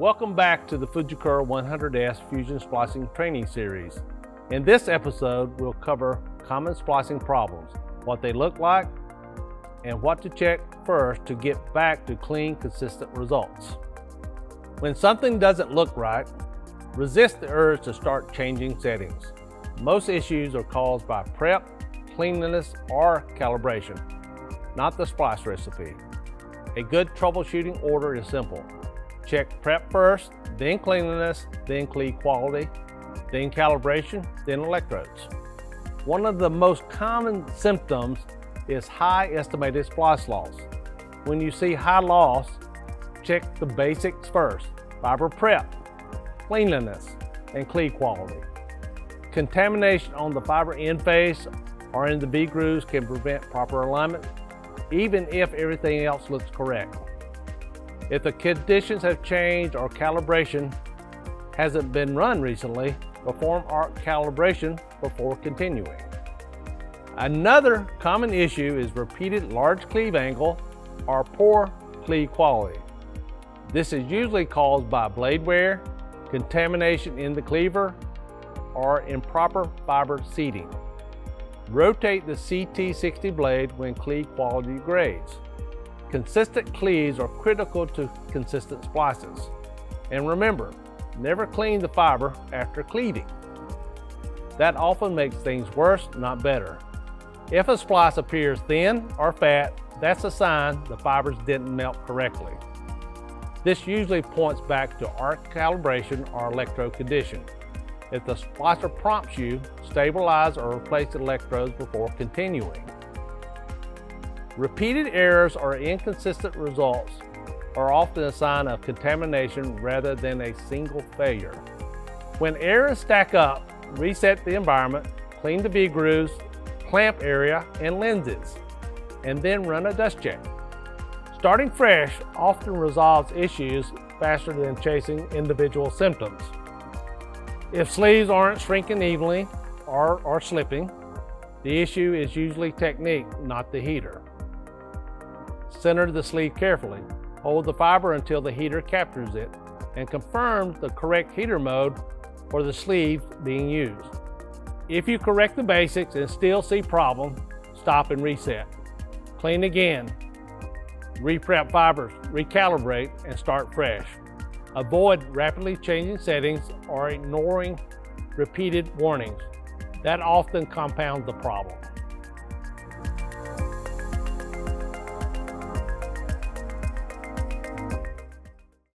Welcome back to the Fujikura 100S Fusion Splicing Training Series. In this episode, we'll cover common splicing problems, what they look like, and what to check first to get back to clean, consistent results. When something doesn't look right, resist the urge to start changing settings. Most issues are caused by prep, cleanliness, or calibration, not the splice recipe. A good troubleshooting order is simple. Check prep first, then cleanliness, then cleave quality, then calibration, then electrodes. One of the most common symptoms is high estimated splice loss. When you see high loss, check the basics first: fiber prep, cleanliness, and cleave quality. Contamination on the fiber end face or in the V grooves can prevent proper alignment, even if everything else looks correct. If the conditions have changed or calibration hasn't been run recently, perform arc calibration before continuing. Another common issue is repeated large cleave angle or poor cleave quality. This is usually caused by blade wear, contamination in the cleaver, or improper fiber seating. Rotate the CT60 blade when cleave quality degrades. Consistent cleaves are critical to consistent splices. And remember, never clean the fiber after cleaving. That often makes things worse, not better. If a splice appears thin or fat, that's a sign the fibers didn't melt correctly. This usually points back to arc calibration or electrode condition. If the splicer prompts you, stabilize or replace the electrodes before continuing. Repeated errors or inconsistent results are often a sign of contamination rather than a single failure. When errors stack up, reset the environment, clean the V grooves, clamp area, and lenses, and then run a dust check. Starting fresh often resolves issues faster than chasing individual symptoms. If sleeves aren't shrinking evenly or are slipping, the issue is usually technique, not the heater. Center the sleeve carefully. Hold the fiber until the heater captures it and confirm the correct heater mode for the sleeve being used. If you correct the basics and still see problem, stop and reset. Clean again. Re-prep fibers, recalibrate, and start fresh. Avoid rapidly changing settings or ignoring repeated warnings. That often compounds the problem.